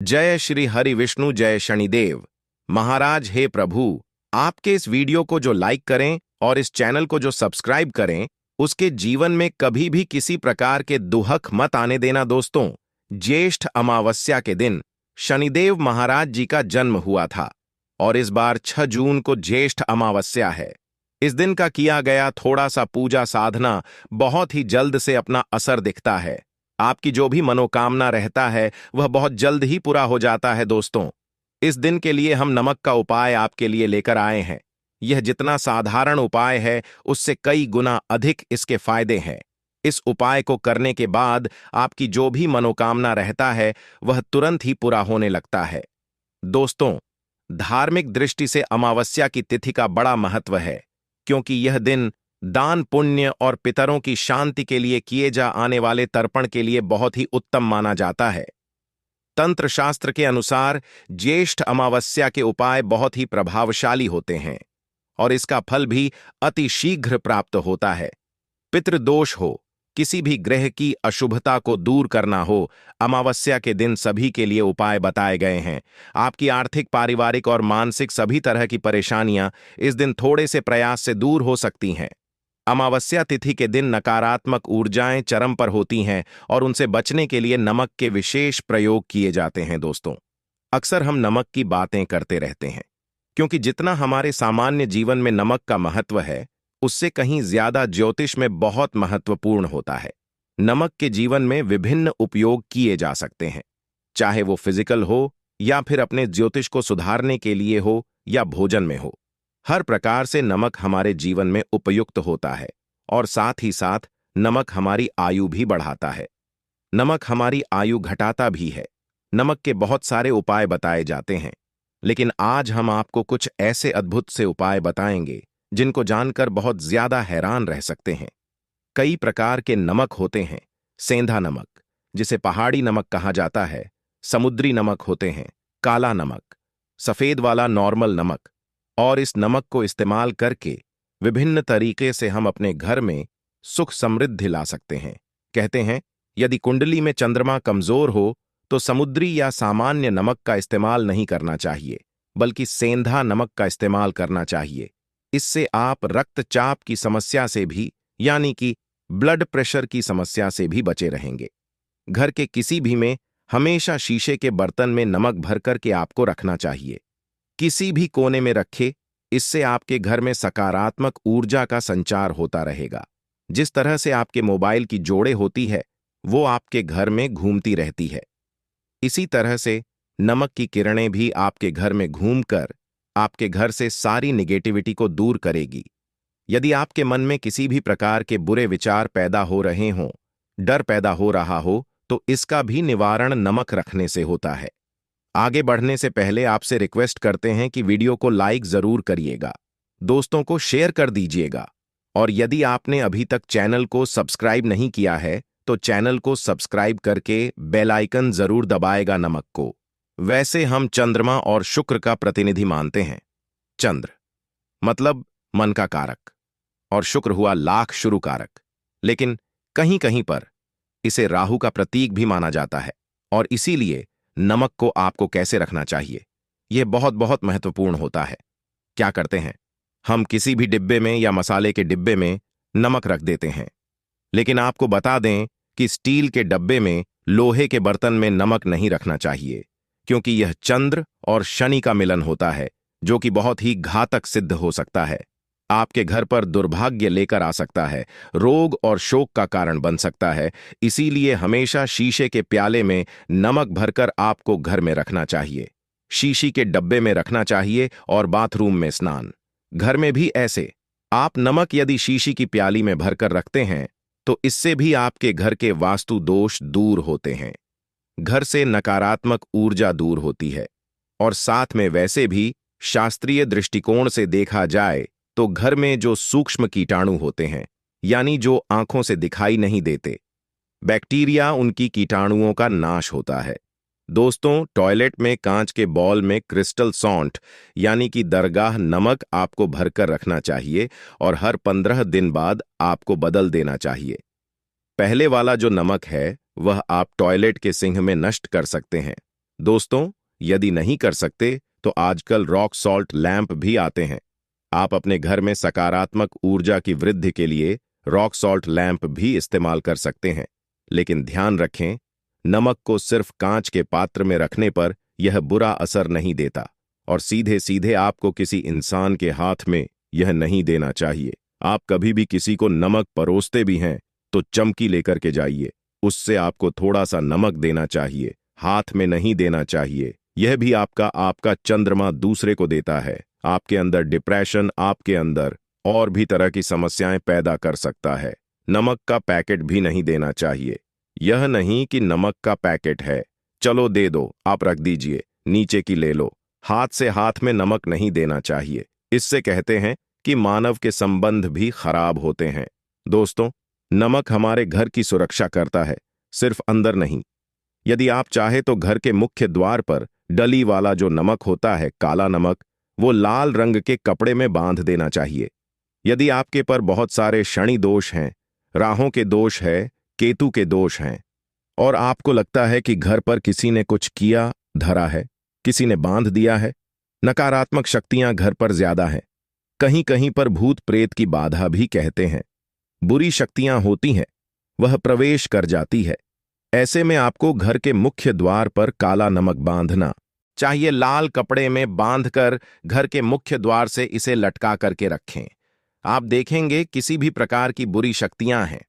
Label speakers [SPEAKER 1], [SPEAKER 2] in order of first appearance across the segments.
[SPEAKER 1] जय श्री हरि विष्णु जय शनिदेव महाराज। हे प्रभु, आपके इस वीडियो को जो लाइक करें और इस चैनल को जो सब्सक्राइब करें, उसके जीवन में कभी भी किसी प्रकार के दुहक मत आने देना। दोस्तों, ज्येष्ठ अमावस्या के दिन शनिदेव महाराज जी का जन्म हुआ था और इस बार 6 जून को ज्येष्ठ अमावस्या है। इस दिन का किया गया थोड़ा सा पूजा साधना बहुत ही जल्द से अपना असर दिखता है। आपकी जो भी मनोकामना रहता है वह बहुत जल्द ही पूरा हो जाता है। दोस्तों, इस दिन के लिए हम नमक का उपाय आपके लिए लेकर आए हैं। यह जितना साधारण उपाय है उससे कई गुना अधिक इसके फायदे हैं। इस उपाय को करने के बाद आपकी जो भी मनोकामना रहता है वह तुरंत ही पूरा होने लगता है। दोस्तों, धार्मिक दृष्टि से अमावस्या की तिथि का बड़ा महत्व है, क्योंकि यह दिन दान पुण्य और पितरों की शांति के लिए किए जा आने वाले तर्पण के लिए बहुत ही उत्तम माना जाता है। तंत्र शास्त्र के अनुसार ज्येष्ठ अमावस्या के उपाय बहुत ही प्रभावशाली होते हैं और इसका फल भी अति शीघ्र प्राप्त होता है। पितृदोष हो, किसी भी ग्रह की अशुभता को दूर करना हो, अमावस्या के दिन सभी के लिए उपाय बताए गए हैं। आपकी आर्थिक, पारिवारिक और मानसिक सभी तरह की परेशानियां इस दिन थोड़े से प्रयास से दूर हो सकती हैं। अमावस्या तिथि के दिन नकारात्मक ऊर्जाएं चरम पर होती हैं और उनसे बचने के लिए नमक के विशेष प्रयोग किए जाते हैं। दोस्तों, अक्सर हम नमक की बातें करते रहते हैं, क्योंकि जितना हमारे सामान्य जीवन में नमक का महत्व है उससे कहीं ज्यादा ज्योतिष में बहुत महत्वपूर्ण होता है। नमक के जीवन में विभिन्न उपयोग किए जा सकते हैं, चाहे वो फिजिकल हो या फिर अपने ज्योतिष को सुधारने के लिए हो या भोजन में हो। हर प्रकार से नमक हमारे जीवन में उपयुक्त होता है और साथ ही साथ नमक हमारी आयु भी बढ़ाता है। नमक हमारी आयु घटाता भी है। नमक के बहुत सारे उपाय बताए जाते हैं, लेकिन आज हम आपको कुछ ऐसे अद्भुत से उपाय बताएंगे जिनको जानकर बहुत ज्यादा हैरान रह सकते हैं। कई प्रकार के नमक होते हैं। सेंधा नमक, जिसे पहाड़ी नमक कहा जाता है, समुद्री नमक होते हैं, काला नमक, सफेद वाला नॉर्मल नमक, और इस नमक को इस्तेमाल करके विभिन्न तरीके से हम अपने घर में सुख समृद्धि ला सकते हैं। कहते हैं, यदि कुंडली में चंद्रमा कमजोर हो तो समुद्री या सामान्य नमक का इस्तेमाल नहीं करना चाहिए, बल्कि सेंधा नमक का इस्तेमाल करना चाहिए। इससे आप रक्तचाप की समस्या से भी, यानी कि ब्लड प्रेशर की समस्या से भी बचे रहेंगे। घर के किसी भी में हमेशा शीशे के बर्तन में नमक भर करके आपको रखना चाहिए। किसी भी कोने में रखे, इससे आपके घर में सकारात्मक ऊर्जा का संचार होता रहेगा। जिस तरह से आपके मोबाइल की जोड़े होती है वो आपके घर में घूमती रहती है, इसी तरह से नमक की किरणें भी आपके घर में घूमकर आपके घर से सारी निगेटिविटी को दूर करेगी। यदि आपके मन में किसी भी प्रकार के बुरे विचार पैदा हो रहे हों, डर पैदा हो रहा हो, तो इसका भी निवारण नमक रखने से होता है। आगे बढ़ने से पहले आपसे रिक्वेस्ट करते हैं कि वीडियो को लाइक जरूर करिएगा, दोस्तों को शेयर कर दीजिएगा, और यदि आपने अभी तक चैनल को सब्सक्राइब नहीं किया है तो चैनल को सब्सक्राइब करके बेल आइकन जरूर दबाएगा। नमक को वैसे हम चंद्रमा और शुक्र का प्रतिनिधि मानते हैं। चंद्र मतलब मन का कारक और शुक्र हुआ लाख शुरू कारक, लेकिन कहीं कहीं पर इसे राहु का प्रतीक भी माना जाता है। और इसीलिए नमक को आपको कैसे रखना चाहिए यह बहुत बहुत महत्वपूर्ण होता है। क्या करते हैं, हम किसी भी डिब्बे में या मसाले के डिब्बे में नमक रख देते हैं, लेकिन आपको बता दें कि स्टील के डब्बे में, लोहे के बर्तन में नमक नहीं रखना चाहिए, क्योंकि यह चंद्र और शनि का मिलन होता है, जो कि बहुत ही घातक सिद्ध हो सकता है। आपके घर पर दुर्भाग्य लेकर आ सकता है, रोग और शोक का कारण बन सकता है। इसीलिए हमेशा शीशे के प्याले में नमक भरकर आपको घर में रखना चाहिए, शीशी के डब्बे में रखना चाहिए और बाथरूम में स्नान घर में भी ऐसे। आप नमक यदि शीशी की प्याली में भरकर रखते हैं तो इससे भी आपके घर के वास्तु दोष दूर होते हैं, घर से नकारात्मक ऊर्जा दूर होती है, और साथ में वैसे भी शास्त्रीय दृष्टिकोण से देखा जाए तो घर में जो सूक्ष्म कीटाणु होते हैं, यानी जो आंखों से दिखाई नहीं देते, बैक्टीरिया, उनकी कीटाणुओं का नाश होता है। दोस्तों, टॉयलेट में कांच के बॉल में क्रिस्टल सॉल्ट यानी कि दरगाह नमक आपको भरकर रखना चाहिए और हर 15 दिन बाद आपको बदल देना चाहिए। पहले वाला जो नमक है वह आप टॉयलेट के सिंक में नष्ट कर सकते हैं, दोस्तों, यदि नहीं कर सकते तो आजकल रॉक सॉल्ट लैंप भी आते हैं। आप अपने घर में सकारात्मक ऊर्जा की वृद्धि के लिए रॉक सॉल्ट लैंप भी इस्तेमाल कर सकते हैं। लेकिन ध्यान रखें, नमक को सिर्फ कांच के पात्र में रखने पर यह बुरा असर नहीं देता और सीधे सीधे आपको किसी इंसान के हाथ में यह नहीं देना चाहिए। आप कभी भी किसी को नमक परोसते भी हैं तो चमकी लेकर के जाइए, उससे आपको थोड़ा सा नमक देना चाहिए, हाथ में नहीं देना चाहिए। यह भी आपका चंद्रमा दूसरे को देता है। आपके अंदर डिप्रेशन, आपके अंदर और भी तरह की समस्याएं पैदा कर सकता है। नमक का पैकेट भी नहीं देना चाहिए। यह नहीं कि नमक का पैकेट है, चलो दे दो, आप रख दीजिए, नीचे की ले लो। हाथ से हाथ में नमक नहीं देना चाहिए। इससे कहते हैं कि मानव के संबंध भी खराब होते हैं। दोस्तों, नमक हमारे घर की सुरक्षा करता है, सिर्फ अंदर नहीं। यदि आप चाहे तो घर के मुख्य द्वार पर डली वाला जो नमक होता है, काला नमक, वो लाल रंग के कपड़े में बांध देना चाहिए। यदि आपके पर बहुत सारे शनि दोष हैं, राहों के दोष है, केतु के दोष हैं और आपको लगता है कि घर पर किसी ने कुछ किया धरा है, किसी ने बांध दिया है, नकारात्मक शक्तियां घर पर ज्यादा हैं, कहीं कहीं पर भूत प्रेत की बाधा भी कहते हैं, बुरी शक्तियां होती हैं, वह प्रवेश कर जाती है, ऐसे में आपको घर के मुख्य द्वार पर काला नमक बांधना चाहिए। लाल कपड़े में बांधकर घर के मुख्य द्वार से इसे लटका करके रखें। आप देखेंगे किसी भी प्रकार की बुरी शक्तियां हैं,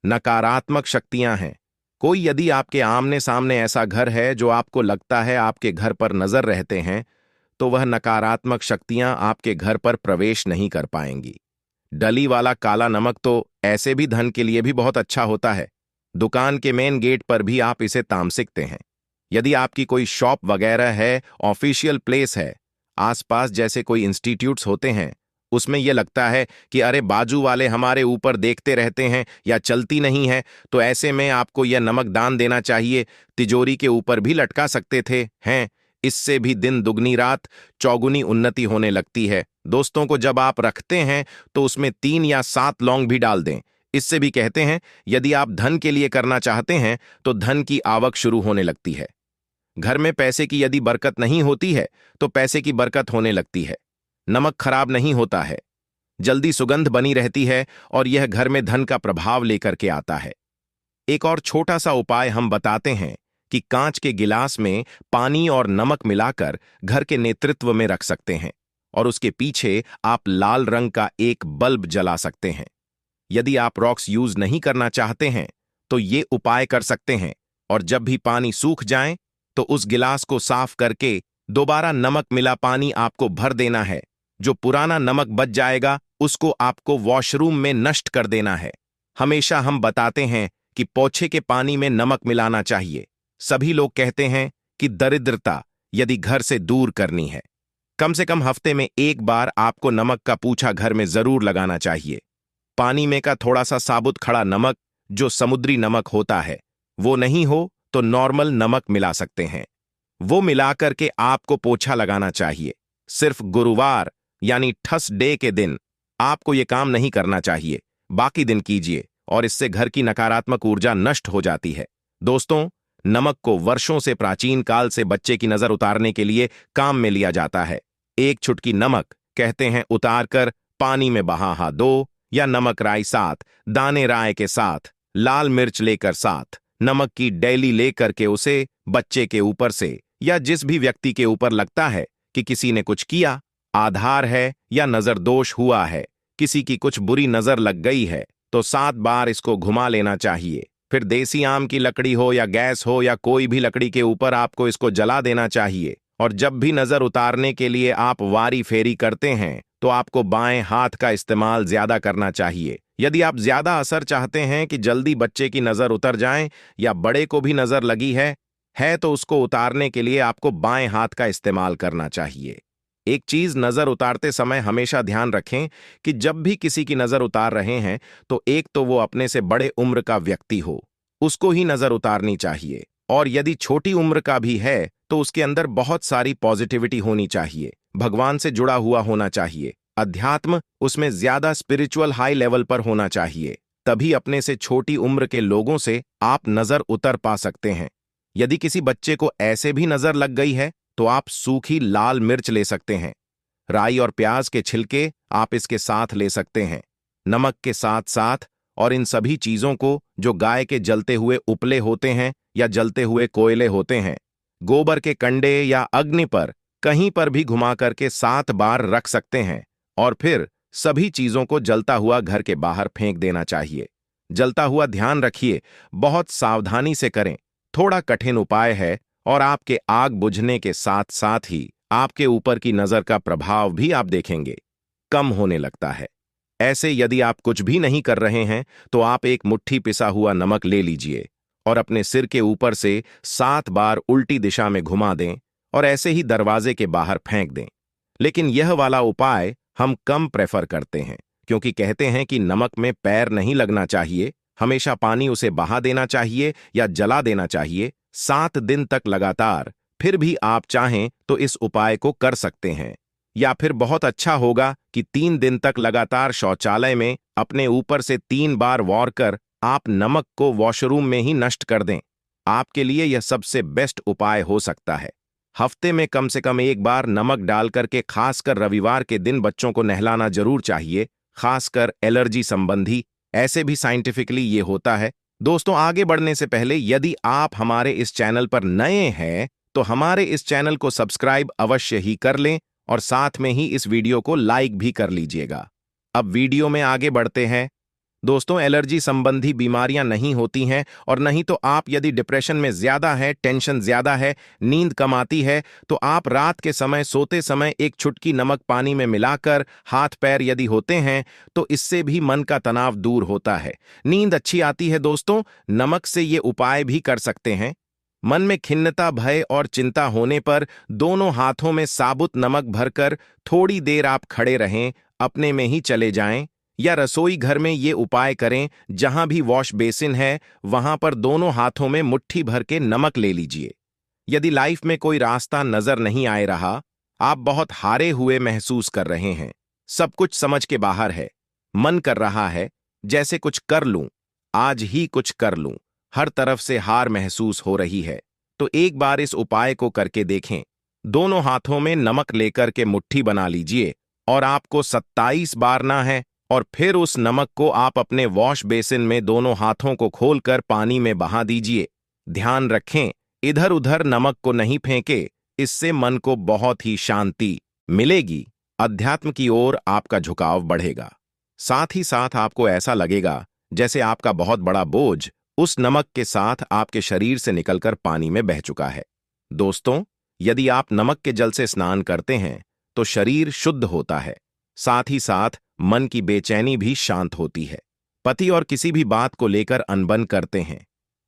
[SPEAKER 1] नकारात्मक शक्तियां हैं, कोई यदि आपके आमने सामने ऐसा घर है जो आपको लगता है आपके घर पर नजर रहते हैं, तो वह नकारात्मक शक्तियां आपके घर पर प्रवेश नहीं कर पाएंगी। डली वाला काला नमक तो ऐसे भी धन के लिए भी बहुत अच्छा होता है। दुकान के मेन गेट पर भी आप इसे ताम सकते हैं। यदि आपकी कोई शॉप वगैरह है, ऑफिशियल प्लेस है, आसपास जैसे कोई इंस्टीट्यूट्स होते हैं, उसमें यह लगता है कि अरे बाजू वाले हमारे ऊपर देखते रहते हैं या चलती नहीं है, तो ऐसे में आपको यह नमक दान देना चाहिए। तिजोरी के ऊपर भी लटका सकते थे हैं। इससे भी दिन दुगनी रात चौगुनी उन्नति होने लगती है। दोस्तों को जब आप रखते हैं तो उसमें 3 या 7 लौंग भी डाल दें। इससे भी कहते हैं यदि आप धन के लिए करना चाहते हैं तो धन की आवक शुरू होने लगती है। घर में पैसे की यदि बरकत नहीं होती है तो पैसे की बरकत होने लगती है। नमक खराब नहीं होता है, जल्दी सुगंध बनी रहती है और यह घर में धन का प्रभाव लेकर के आता है। एक और छोटा सा उपाय हम बताते हैं कि कांच के गिलास में पानी और नमक मिलाकर घर के नेतृत्व में रख सकते हैं और उसके पीछे आप लाल रंग का एक बल्ब जला सकते हैं। यदि आप रॉक्स यूज नहीं करना चाहते हैं तो ये उपाय कर सकते हैं और जब भी पानी सूख जाए तो उस गिलास को साफ करके दोबारा नमक मिला पानी आपको भर देना है। जो पुराना नमक बच जाएगा उसको आपको वॉशरूम में नष्ट कर देना है। हमेशा हम बताते हैं कि पोछे के पानी में नमक मिलाना चाहिए। सभी लोग कहते हैं कि दरिद्रता यदि घर से दूर करनी है, कम से कम हफ्ते में एक बार आपको नमक का पूछा घर में जरूर लगाना चाहिए। पानी में का थोड़ा सा साबुत खड़ा नमक, जो समुद्री नमक होता है, वो नहीं हो तो नॉर्मल नमक मिला सकते हैं। वो मिलाकर के आपको पोछा लगाना चाहिए। सिर्फ गुरुवार यानी थर्स डे के दिन आपको ये काम नहीं करना चाहिए, बाकी दिन कीजिए और इससे घर की नकारात्मक ऊर्जा नष्ट हो जाती है। दोस्तों, नमक को वर्षों से प्राचीन काल से बच्चे की नजर उतारने के लिए काम में लिया जाता है। एक चुटकी नमक कहते हैं उतार कर पानी में बहा दो, या नमक राई साथ, दाने राय के साथ, लाल मिर्च लेकर साथ, नमक की डेली लेकर के उसे बच्चे के ऊपर से या जिस भी व्यक्ति के ऊपर लगता है कि किसी ने कुछ किया, आधार है या नजर दोष हुआ है, किसी की कुछ बुरी नजर लग गई है, तो 7 बार इसको घुमा लेना चाहिए। फिर देसी आम की लकड़ी हो या गैस हो या कोई भी लकड़ी के ऊपर आपको इसको जला देना चाहिए। और जब भी नजर उतारने के लिए आप वारी फेरी करते हैं तो आपको बाएं हाथ का इस्तेमाल ज्यादा करना चाहिए। यदि आप ज्यादा असर चाहते हैं कि जल्दी बच्चे की नजर उतर जाए या बड़े को भी नजर लगी है तो उसको उतारने के लिए आपको बाएं हाथ का इस्तेमाल करना चाहिए। एक चीज नजर उतारते समय हमेशा ध्यान रखें कि जब भी किसी की नजर उतार रहे हैं तो एक तो वो अपने से बड़े उम्र का व्यक्ति हो, उसको ही नजर उतारनी चाहिए। और यदि छोटी उम्र का भी है तो उसके अंदर बहुत सारी पॉजिटिविटी होनी चाहिए, भगवान से जुड़ा हुआ होना चाहिए, अध्यात्म उसमें ज्यादा स्पिरिचुअल हाई लेवल पर होना चाहिए। तभी अपने से छोटी उम्र के लोगों से आप नजर उतर पा सकते हैं। यदि किसी बच्चे को ऐसे भी नजर लग गई है तो आप सूखी लाल मिर्च ले सकते हैं। राई और प्याज के छिलके आप इसके साथ ले सकते हैं। नमक के साथ साथ और इन सभी चीजों को जो गाय के जलते हुए उपले होते हैं या जलते हुए कोयले होते हैं, गोबर के कंडे या अग्नि पर कहीं पर भी घुमा करके 7 बार रख सकते हैं और फिर सभी चीजों को जलता हुआ घर के बाहर फेंक देना चाहिए। जलता हुआ ध्यान रखिए, बहुत सावधानी से करें। थोड़ा कठिन उपाय है और आपके आग बुझने के साथ साथ ही आपके ऊपर की नजर का प्रभाव भी आप देखेंगे कम होने लगता है। ऐसे यदि आप कुछ भी नहीं कर रहे हैं तो आप एक मुट्ठी पिसा हुआ नमक ले लीजिए और अपने सिर के ऊपर से 7 बार उल्टी दिशा में घुमा दें और ऐसे ही दरवाजे के बाहर फेंक दें। लेकिन यह वाला उपाय हम कम प्रेफर करते हैं क्योंकि कहते हैं कि नमक में पैर नहीं लगना चाहिए, हमेशा पानी उसे बहा देना चाहिए या जला देना चाहिए 7 दिन तक लगातार। फिर भी आप चाहें तो इस उपाय को कर सकते हैं। या फिर बहुत अच्छा होगा कि 3 दिन तक लगातार शौचालय में अपने ऊपर से 3 बार वॉर कर आप नमक को वॉशरूम में ही नष्ट कर दें। आपके लिए यह सबसे बेस्ट उपाय हो सकता है। हफ्ते में कम से कम 1 बार नमक डाल करके खासकर रविवार के दिन बच्चों को नहलाना जरूर चाहिए, खासकर एलर्जी संबंधी। ऐसे भी साइंटिफिकली ये होता है। दोस्तों, आगे बढ़ने से पहले यदि आप हमारे इस चैनल पर नए हैं तो हमारे इस चैनल को सब्सक्राइब अवश्य ही कर लें और साथ में ही इस वीडियो को लाइक भी कर लीजिएगा। अब वीडियो में आगे बढ़ते हैं। दोस्तों, एलर्जी संबंधी बीमारियां नहीं होती हैं और नहीं तो आप यदि डिप्रेशन में ज्यादा है, टेंशन ज्यादा है, नींद कम आती है तो आप रात के समय सोते समय एक चुटकी नमक पानी में मिलाकर हाथ पैर यदि होते हैं तो इससे भी मन का तनाव दूर होता है, नींद अच्छी आती है। दोस्तों, नमक से ये उपाय भी कर सकते हैं। मन में खिन्नता, भय और चिंता होने पर दोनों हाथों में साबुत नमक भरकर थोड़ी देर आप खड़े रहें, अपने में ही चले जाएं। या रसोई घर में ये उपाय करें, जहां भी वॉश बेसिन है वहां पर दोनों हाथों में मुट्ठी भर के नमक ले लीजिए। यदि लाइफ में कोई रास्ता नजर नहीं आ रहा, आप बहुत हारे हुए महसूस कर रहे हैं, सब कुछ समझ के बाहर है, मन कर रहा है जैसे कुछ कर लूं, आज ही कुछ कर लूं, हर तरफ से हार महसूस हो रही है, तो एक बार इस उपाय को करके देखें। दोनों हाथों में नमक लेकर के मुट्ठी बना लीजिए और आपको 27 बारना है और फिर उस नमक को आप अपने वॉश बेसिन में दोनों हाथों को खोलकर पानी में बहा दीजिए। ध्यान रखें, इधर उधर नमक को नहीं फेंके, इससे मन को बहुत ही शांति मिलेगी, अध्यात्म की ओर आपका झुकाव बढ़ेगा। साथ ही साथ आपको ऐसा लगेगा जैसे आपका बहुत बड़ा बोझ उस नमक के साथ आपके शरीर से निकलकर पानी में बह चुका है। दोस्तों, यदि आप नमक के जल से स्नान करते हैं तो शरीर शुद्ध होता है, साथ ही साथ मन की बेचैनी भी शांत होती है। पति और किसी भी बात को लेकर अनबन करते हैं,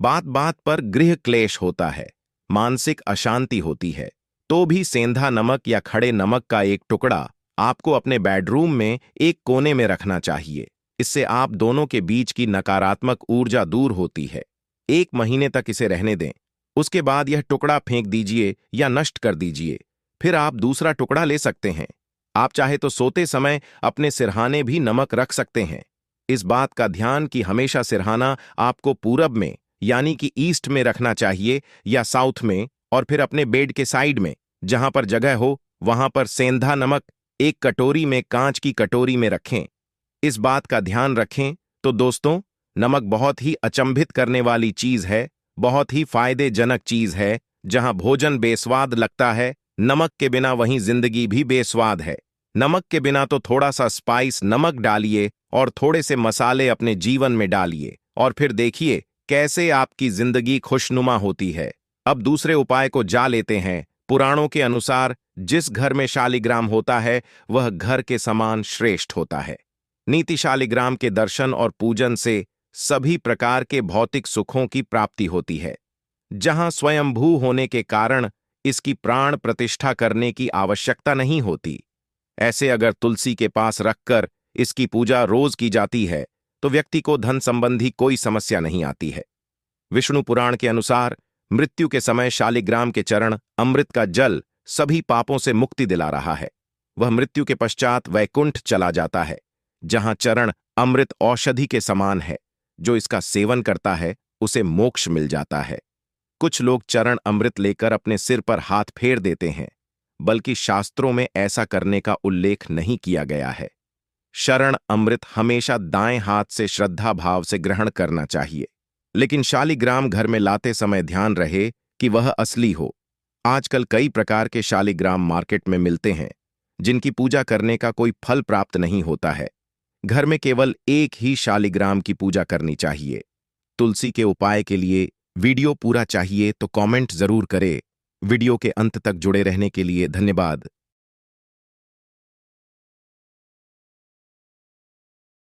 [SPEAKER 1] बात बात पर गृह क्लेश होता है, मानसिक अशांति होती है, तो भी सेंधा नमक या खड़े नमक का एक टुकड़ा आपको अपने बेडरूम में एक कोने में रखना चाहिए। इससे आप दोनों के बीच की नकारात्मक ऊर्जा दूर होती है। 1 महीने तक इसे रहने दें, उसके बाद यह टुकड़ा फेंक दीजिए या नष्ट कर दीजिए। फिर आप दूसरा टुकड़ा ले सकते हैं। आप चाहे तो सोते समय अपने सिरहाने भी नमक रख सकते हैं। इस बात का ध्यान कि हमेशा सिरहाना आपको पूरब में यानी कि ईस्ट में रखना चाहिए या साउथ में, और फिर अपने बेड के साइड में जहां पर जगह हो वहां पर सेंधा नमक एक कटोरी में, कांच की कटोरी में रखें। इस बात का ध्यान रखें। तो दोस्तों, नमक बहुत ही अचंभित करने वाली चीज है, बहुत ही फायदेजनक चीज है। जहां भोजन बेस्वाद लगता है, नमक के बिना वहीं जिंदगी भी बेस्वाद है। नमक के बिना तो थोड़ा सा स्पाइस नमक डालिए और थोड़े से मसाले अपने जीवन में डालिए और फिर देखिए कैसे आपकी जिंदगी खुशनुमा होती है। अब दूसरे उपाय को जा लेते हैं। पुराणों के अनुसार जिस घर में शालिग्राम होता है वह घर के समान श्रेष्ठ होता है। नीति शालिग्राम के दर्शन और पूजन से सभी प्रकार के भौतिक सुखों की प्राप्ति होती है। जहां स्वयंभू होने के कारण इसकी प्राण प्रतिष्ठा करने की आवश्यकता नहीं होती। ऐसे अगर तुलसी के पास रखकर इसकी पूजा रोज की जाती है तो व्यक्ति को धन संबंधी कोई समस्या नहीं आती है। विष्णु पुराण के अनुसार मृत्यु के समय शालिग्राम के चरण अमृत का जल सभी पापों से मुक्ति दिला रहा है। वह मृत्यु के पश्चात वैकुंठ चला जाता है, जहां चरण अमृत औषधि के समान है। जो इसका सेवन करता है उसे मोक्ष मिल जाता है। कुछ लोग चरण अमृत लेकर अपने सिर पर हाथ फेर देते हैं, बल्कि शास्त्रों में ऐसा करने का उल्लेख नहीं किया गया है। शरण अमृत हमेशा दाएं हाथ से श्रद्धा भाव से ग्रहण करना चाहिए, लेकिन शालिग्राम घर में लाते समय ध्यान रहे कि वह असली हो। आजकल कई प्रकार के शालिग्राम मार्केट में मिलते हैं, जिनकी पूजा करने का कोई फल प्राप्त नहीं होता है। घर में केवल एक ही शालिग्राम की पूजा करनी चाहिए। तुलसी के उपाय के लिए वीडियो पूरा चाहिए तो कमेंट जरूर करें। वीडियो के अंत तक जुड़े रहने के लिए धन्यवाद।